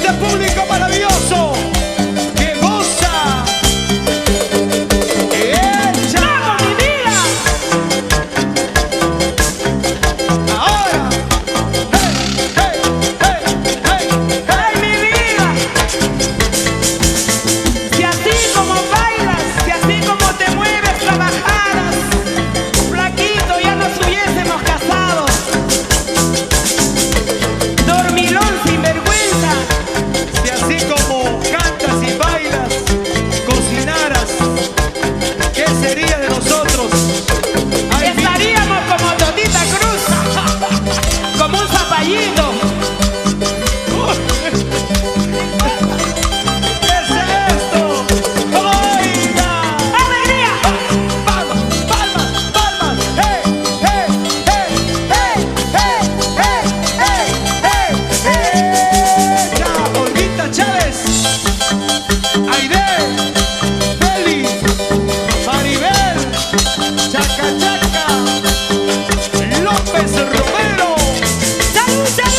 este público maravilloso que goza. ¡Echa! ¡Vamos, mi vida! Ahora. ¡Hey, hey, hey, hey, hey! ¡Ay, mi vida! Si así como bailas, si así como te mueves, trabajaras, flaquito, ya nos hubiésemos casado. Dormilón sin vergüenza. Si así como cantas y bailas, cocinaras, ¿qué sería de nosotros? Ay, Estaríamos como Totita Cruz, como un zapallito. ¿Qué es esto? ¡Oiga! ¡Alegría! ¡Palmas, palmas, palmas! ¡Hey, hey, hey, hey, hey, hey, hey, hey! ¡Echa! Olguita Chávez, Aide, Feli, Maribel, Chaca Chaca, López Romero. ¡Salud, salud!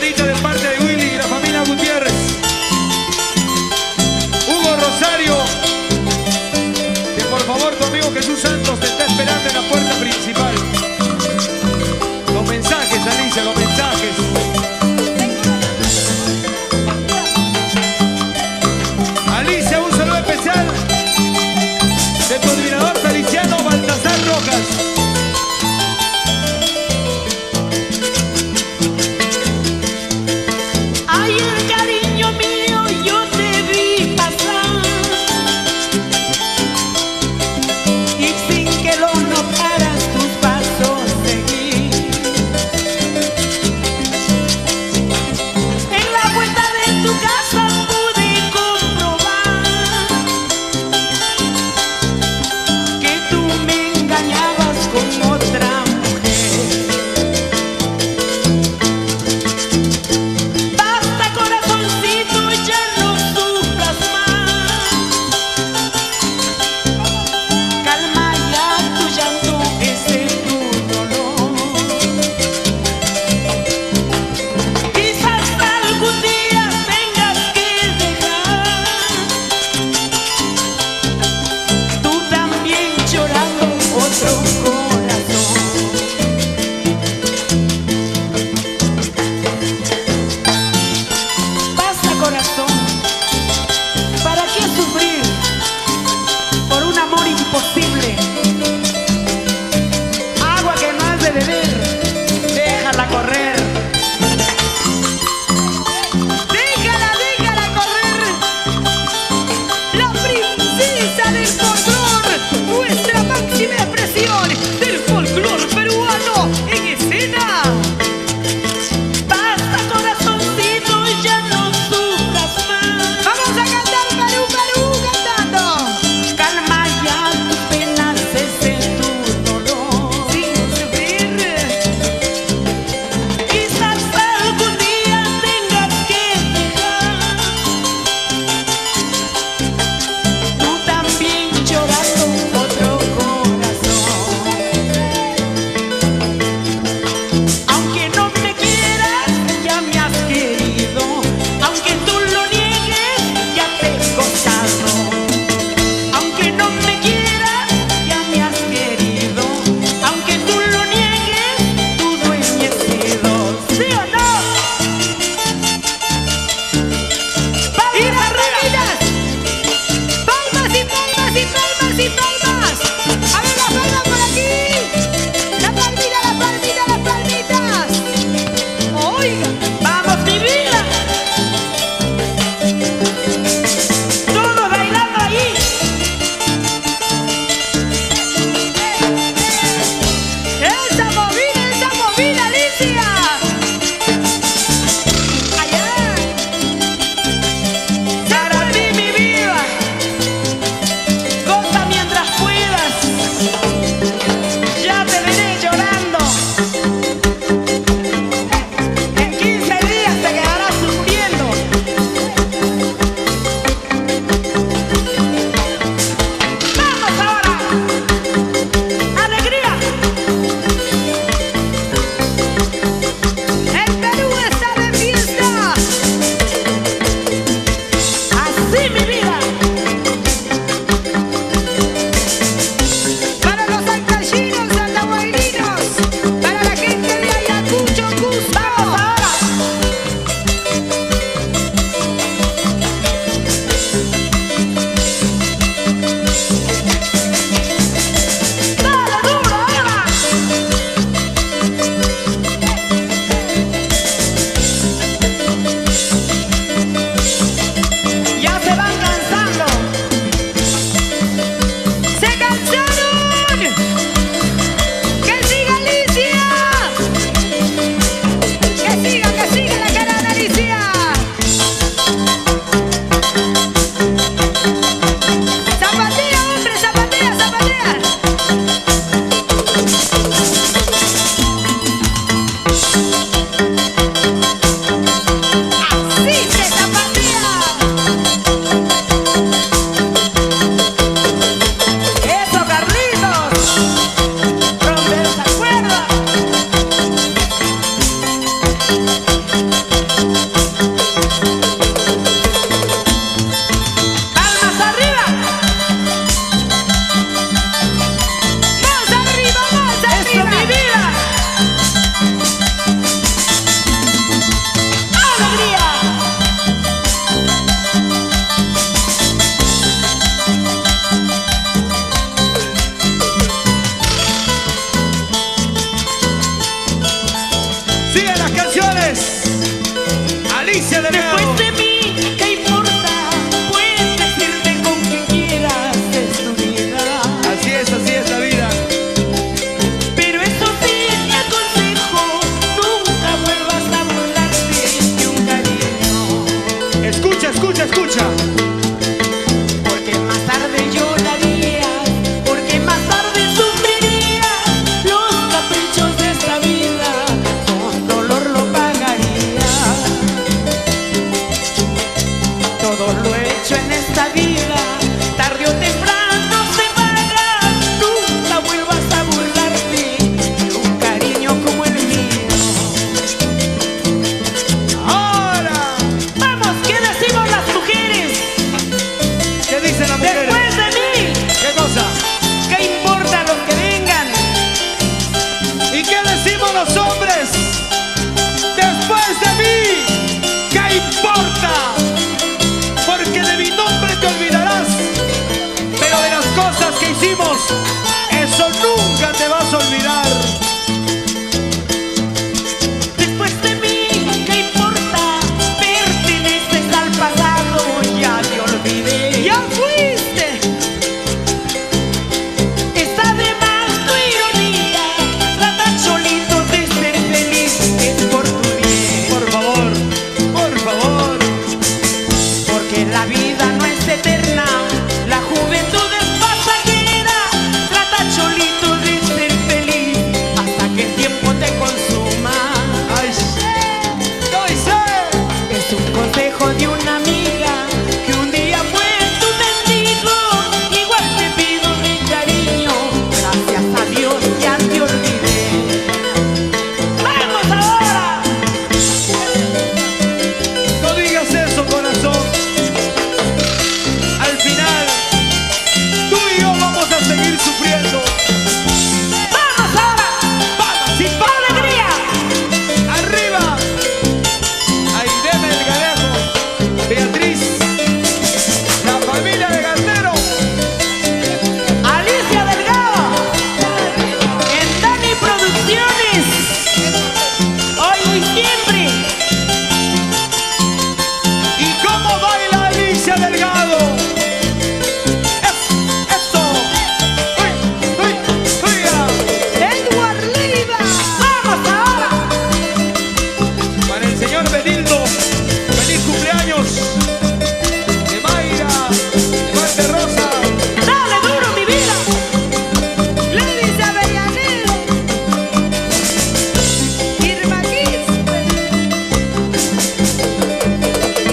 Margarita de parte de Willy y la familia Gutiérrez. Hugo Rosario, que por favor tu amigo Jesús Santos te está esperando en la puerta principal. Los mensajes, Alicia, los mensajes. Alicia, un saludo especial de tu admirador Feliciano Baltasar Rojas. Alicia Delgado. Después de mí, ¿qué importa? Puedes decirme con quien quieras, es tu vida. Así es la vida. Pero eso sí, te aconsejo, nunca vuelvas a burlarte de un cariño. Escucha, escucha, escucha. Porque más tarde llorarías, porque más tarde sufrirías los caprichos de esta vida, con dolor lo pagarías. Todo lo hecho en esta vida, tarde o temprano se paga. Nunca vuelvas a burlarte de un cariño como el mío. Ahora, Vamos, ¿qué decimos las mujeres? ¿qué dicen las mujeres? Después de mí, ¿Qué cosa? ¿qué importa los que vengan? ¿Y qué decimos los hombres? Después de mí, ¿qué importa? Porque de mi nombre te olvidarás, pero de las cosas que hicimos, eso nunca te vas a olvidar. Después de mí, ¿qué importa? Perteneces al pasado, ya te olvidé. ¡Ya fuiste! Está de más tu ironía, trata cholito de ser feliz, es por tu bien. Por favor, por favor. Porque la vida no es eterna, la juventud es pasajera. Trata cholito de ser feliz hasta que el tiempo te consuma. ¡Ay! ¡Ay, sé! Es un consejo de una amiga que un día fue tu testigo. Igual te pido mi cariño, gracias a Dios ya te olvidé. ¡Vamos ahora! No digas eso, corazón. Al final, tú y yo vamos a seguir sufriendo. ¡Vamos ahora! ¡Vamos! ¡Sin ¡Alegría! ¡Arriba! Aide Melgarejo, Beatriz, la familia de Gardero. Alicia Delgado en Dani Producciones, hoy y siempre. ¿Y cómo baila Alicia Delgado? ¡Eso! ¡Uy! ¡Uy! ¡Uy! Edward Leiva, vamos ahora. Para el señor Benildo, feliz cumpleaños. De Mayra, de Marte Rosa. Dale duro mi vida. Ladies Avellaneda, Irma Quispe.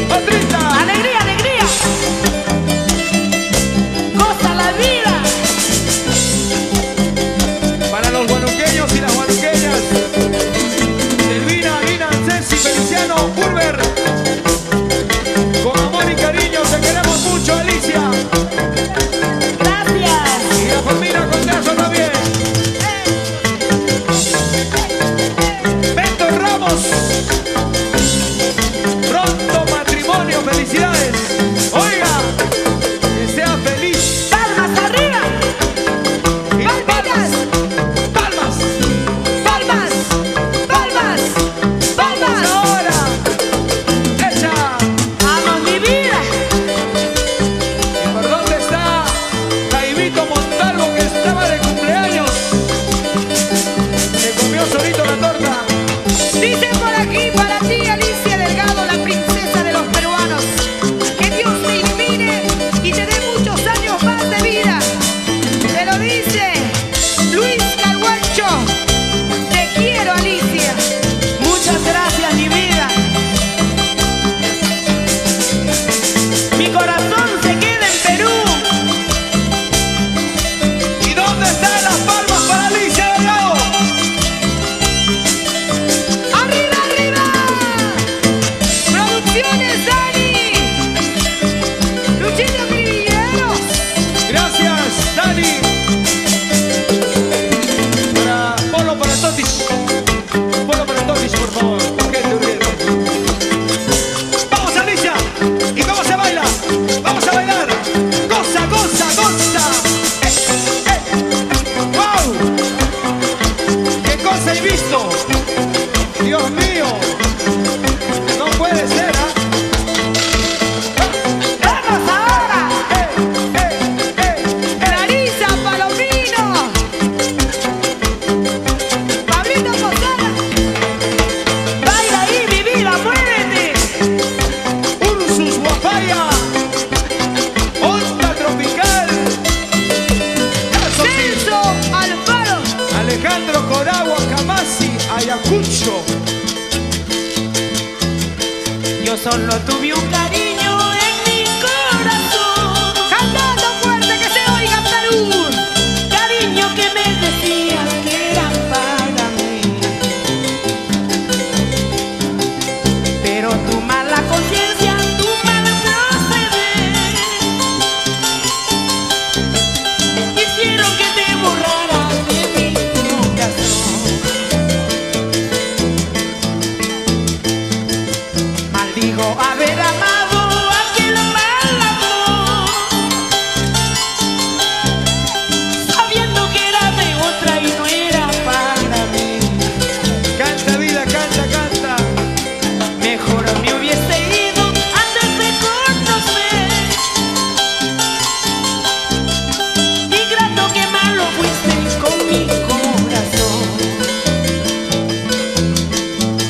Patricia. Alegría, alegría. Goza la vida. Para los guanuqueños y las guanuqueñas, Delvina, Lina, Ceci, Feliciano, Pulver. Con amor y cariño te queremos mucho, Alicia. Gracias. Y la familia Condazo también. Beto Ramos. Pronto matrimonio, felicidades. Oiga, que sea feliz. Palmas arriba. Y palmas, palmas, Palmas. Palmas. Palmas. ahora. Echa. Vamos mi vida. ¿Y por dónde está Jaimito Montalvo, que estaba de cumpleaños? Se comió solito la torta. Dice por aquí para ti, Alicia Delgado, la princesa de los peruanos. Que Dios te ilumine y te dé muchos años más de vida. Te lo dice Luis Carguancho. Te quiero, Alicia. Muchas gracias, mi vida. Mi corazón se queda en Perú. ¿Y dónde están las palmas para Alicia Delgado? ¡Arriba, arriba! Producciones Dani. Luchito Cribilleros. Gracias, Dani. Para Polo, para Totis. Polo para Totis, por favor. Gente Uribe. Vamos, Alicia. ¿Y cómo se baila? Vamos a bailar. Goza, goza, goza. ¡Wow! ¿Qué cosa he visto? Dios mío. No puede ser. Yo solo tuve un cariño en mi corazón. Cantando fuerte que se oiga Perú. Cariño que me decías que era para mí. Pero tu mala conciencia, tu mal proceder hicieron que te borrara de mi corazón. Maldigo haber amado aquel mal amor, sabiendo que era de otra y no era para mí. Canta vida, canta, canta. Mejor me hubiese ido antes de conocer. Ingrato que malo fuiste con mi corazón.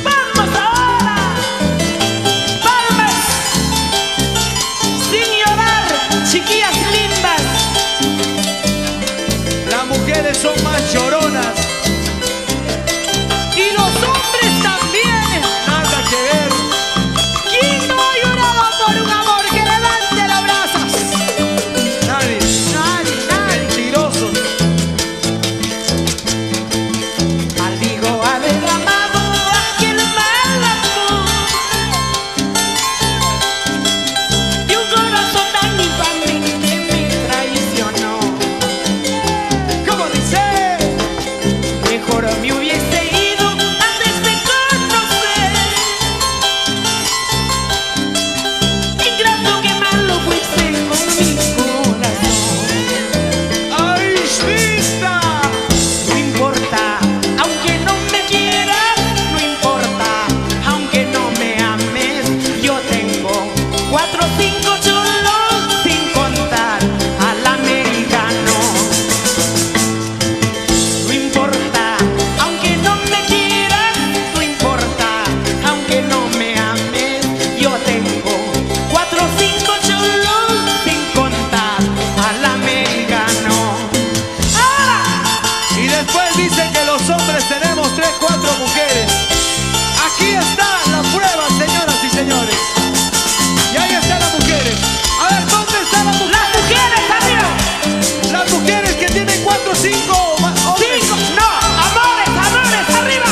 Vamos ahora, palmas, sin llorar, chiquillas lindas. Las mujeres son más lloronas. Y los hombres también. Nada que ver. ¿Quién no ha llorado por un amor? Que levante los brazos. Nadie. Nadie, nadie. Mentirosos. Maldigo haber amado aquel mal amor y un corazón tan infame que me traicionó. ¿Cómo dice? Mejor me hubiese ido antes de conocer. Ingrato que malo fuiste con mi corazón. ¡Ay, lista! No importa, aunque no me quieras, no importa, aunque no me ames, yo tengo 4 o 5 cholos sin contar al americano. No importa, aunque no me quieras, no importa, aunque no me ames, yo tengo 4 o 5 cholos sin contar al americano. ¡Ah! Y después dicen que los hombres tenemos 3, 4 mujeres. Aquí está la prueba, señoras y señores. Y ahí están las mujeres. A ver, ¿dónde están las mujeres? ¡Las mujeres arriba! Las mujeres que tienen 4, 5 hombres. 5, no, amores, amores, arriba.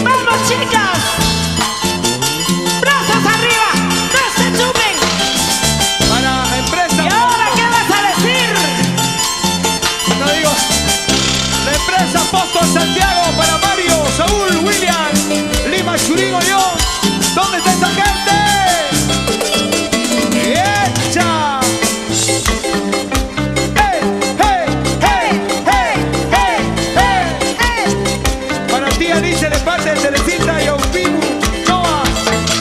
Vamos, chicas. Brazos arriba, no se suben. Para empresa. ¿Y ahora qué vas a decir? No digo. La empresa Posto Santiago para Mario, Saúl, William, Lima, Churigo, León. ¿Dónde está esa gente? ¡Echa! ¡Hey, hey, hey, hey, hey, hey! Para ti, Alicia, de parte de Teresita y Aupimu, Choa,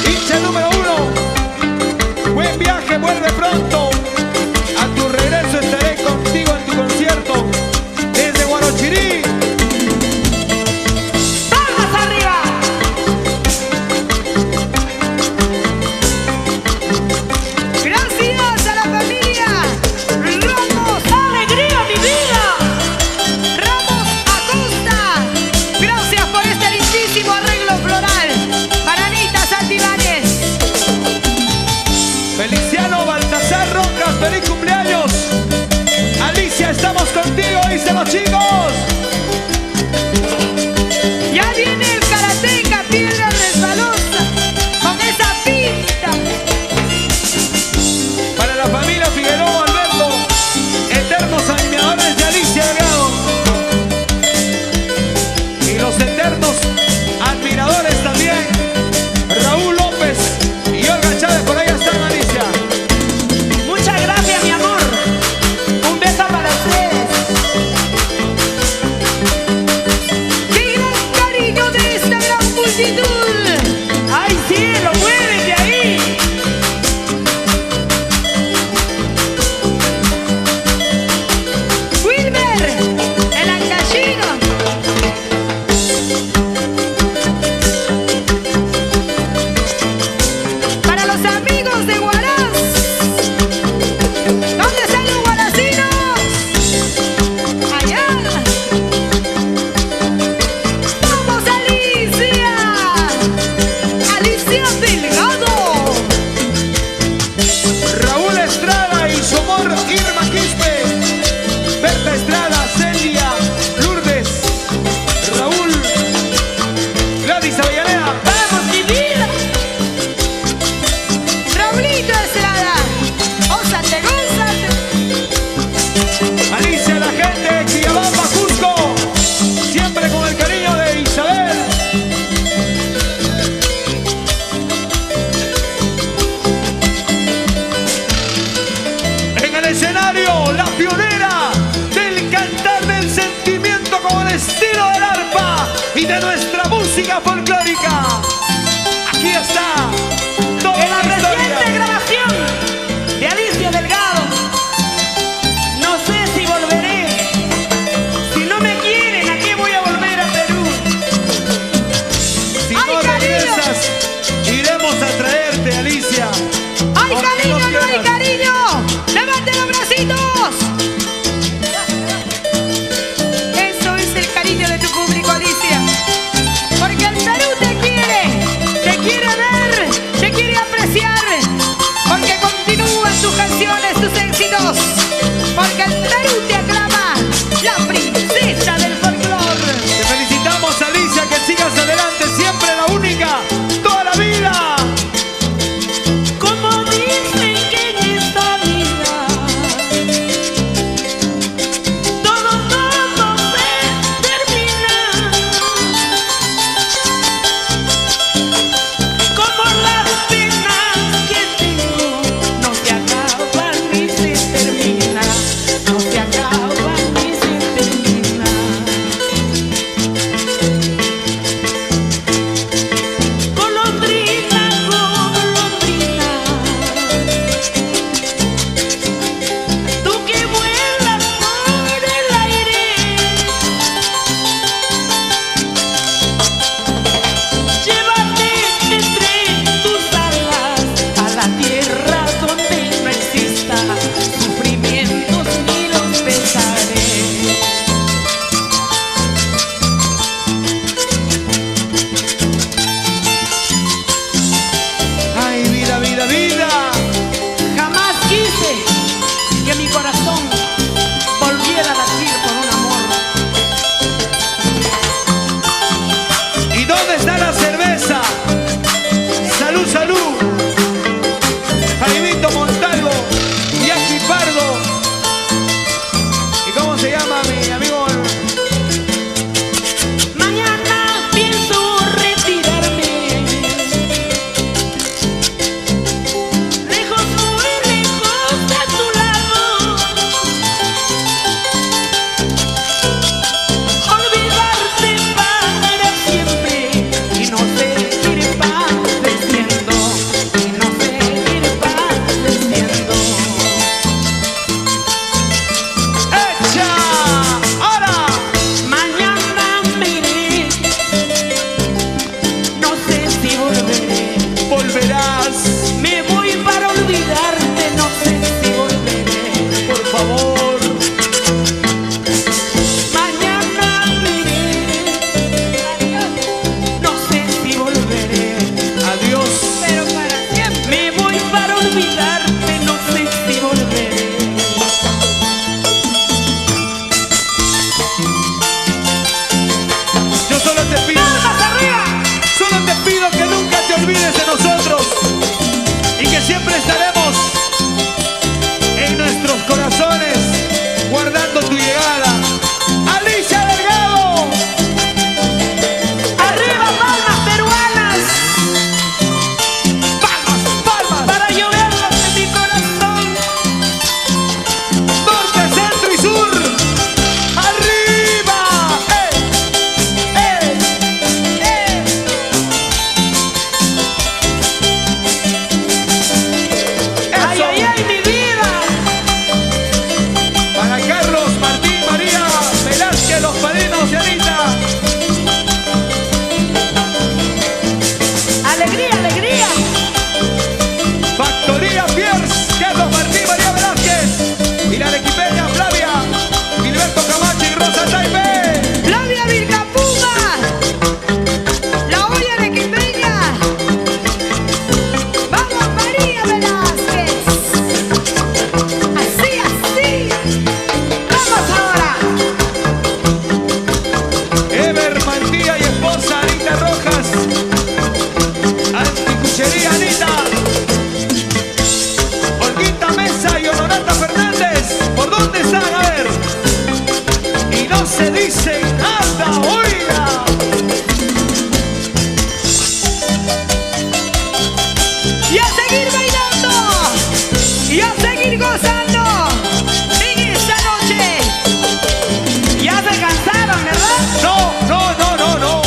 hincha número 1. Buen viaje, vuelve pronto. A tu regreso estaré contigo en tu concierto desde Guarochirí. Palmas arriba. Gracias a la familia Ramos. ¡Alegría, mi vida! Ramos Acosta. Gracias por este lindísimo arreglo floral. Para Anita Santibáñez. Feliciano Baltasar Rocas, feliz cumpleaños. Alicia, estamos contigo, dicen los chicos. Ya viene el karateca, piedra resbalosa, con esa pinta. Para la familia Figueroa Alberto, eternos admiradores de Alicia Delgado. Y los eternos admiradores también, Raúl López y Olga Chávez, por ahí están, Alicia. Muchas gracias, mi amor. Un beso para ustedes. música folclórica. Aquí está toda En la reciente historia. grabación de Alicia Delgado. No sé si volveré. Si no me quieren, ¿a qué voy a volver a Perú? Si ¡Ay, no cariño! regresas, iremos a traerte, Alicia. ¡Ay, Aunque cariño, no hay quieras. cariño! ¡Levante los bracitos! Eso es el cariño de tu público, Alicia. Porque el Perú te quiere ver, te quiere apreciar. Porque continúan tus canciones, tus éxitos. Porque el Perú te aclama, la princesa del folclore. Te felicitamos, Alicia, que sigas adelante, siempre la única, toda la vida. Como dicen que en esta vida todo se termina, como las penas que tengo no se acaban ni se terminan, no se acaban ni se terminan. Golondrina, golondrina, tú que vuelas por el aire, llévate entre tus alas a la tierra donde no exista sufrimientos ni los pesares. Ay, vida, vida, vida. Jamás quise que mi corazón volviera a latir por un amor. ¿Y dónde está la cerveza? Salud, salud. Jaimito Montalvo, Jackie Pardo. ¿Y cómo se llama mi amigo? Mañana pienso retirarme, lejos, muy lejos de tu lado, olvidarte para siempre y no seguir padeciendo, y no seguir padeciendo. ¡Echa! ¡Ahora! Mañana me iré, no sé si volveré. Volverás, Me voy para olvidarte, no sé si volveré. por favor. Mañana me iré, no sé si volveré. Adiós. Pero para siempre. Me voy para olvidarte, no sé si volveré. Yo solo te pido, ¡Palmas arriba! solo te pido que nunca te olvides de nosotros y que siempre estaremos en nuestros corazones guardando tu llegada. Alicia Delgado. ¡Arriba, palmas peruanas! Palmas, palmas. Para lloverlas en mi corazón. Norte, centro y sur. ¡Arriba! ¡Ay, Eso. ay, ay, mi vida! Para Carlos, Martín, María, Velázquez, Los Padrinos y Anita. ¡Alegría, alegría! Factoría Pierce, Carlos Martín, María Velázquez. Y la arequipeña Flavia, Gilberto Camacho y Rosa Taipei. ¡Flavia Vilcapuma! ¡La olla arequipeña! ¡Vamos, María Velázquez! ¡Así, así! ¡Vamos ahora! Ever Mantilla y esposa Anita Rojas. Anticuchería Anita. Olguita Mesa y Honorata Fernández. ¿Por dónde están? A ver. Y no se dice nada, oiga. ¡Y a seguir bailando! ¡Y a seguir gozando! ¡En esta noche! ¡Ya se cansaron, verdad! No, no, no, no, no.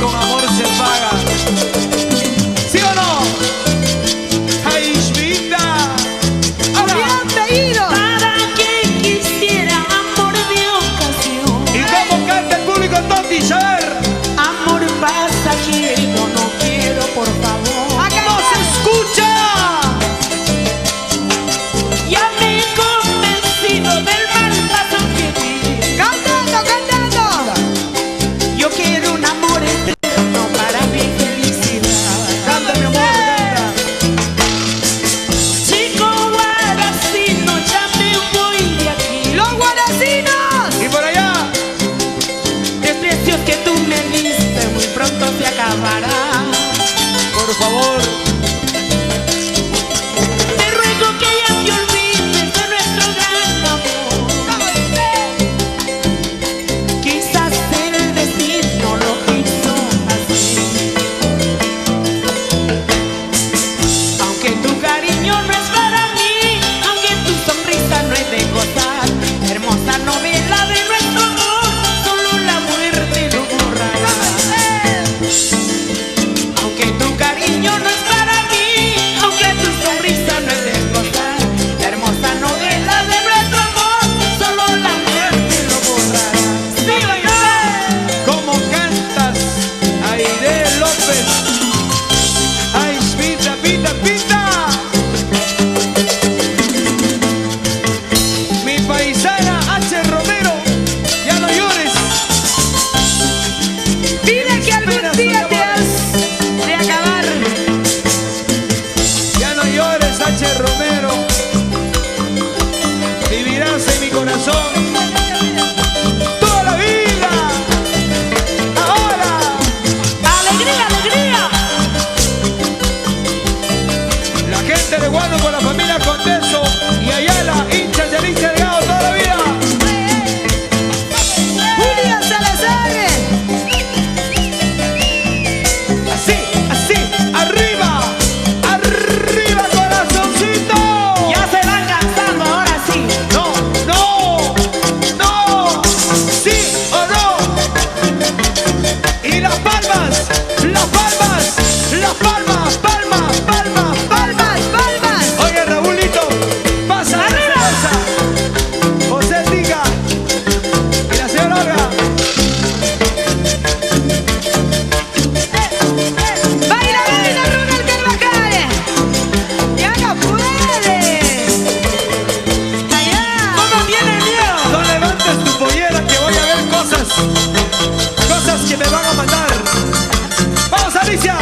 con amor se paga. ¿Sí o no? ¡Ay, Ishmita! Ahora. Bien pedido. Para quien quisiera amor de ocasión. ¿Y cómo canta el público entonces? A ver. Amor pasajero, no quiero, por favor. Acá ¡No se escucha! Ya me he convencido del mal paso que di. cantando, cantando. Yo quiero un amor eterno para mi felicidad. Canta, mi amor, canta. Chico guaracino, ya me voy de aquí. Los guaracinos. Y por allá. Desprecios que tú me diste muy pronto se acabará. Por favor. Te ruego que ya te olvides de nuestro gran amor. Quizás el destino lo quiso así. Aunque tu cariño no es para mí, aunque tu sonrisa no es de gozar, hermosa novela de nuestro amor, solo la muerte lo borrará. Aunque tu cariño no es para mí, aunque tu sonrisa no es de gozar, la hermosa novela de nuestro amor, solo la muerte lo borrará. ¡Sí o no! ¿Cómo cantas? Aide López. ¡Ay, Ishmita, pita, pita! Mi paisana H. Romero. Ya no llores. Dile que algún día te has de acabar. Ya no llores, H. Romero. Vivirás en mi corazón toda la vida. Ahora. ¡Alegría, alegría! La gente de Guano con la familia Condeso y Ayala, hinchas de Alicia Delgado toda la vida. Julio Salazar. Así, así, arriba, arriba corazoncito. Ya se van cansando, ahora sí. No, no, no, sí o no. Y las palmas, las palmas, las palmas, palmas, palmas, palmas. Palmas, palmas. Oye, Raúlito, pasa la cerveza. José Tica y la señora Olga. Baila, baila, Ronald Carvajal. Ya no puede. Allá. ¿Cómo tiene miedo? No levantes tu pollera que voy a ver cosas que me van a mandar. ¡Vamos, Alicia!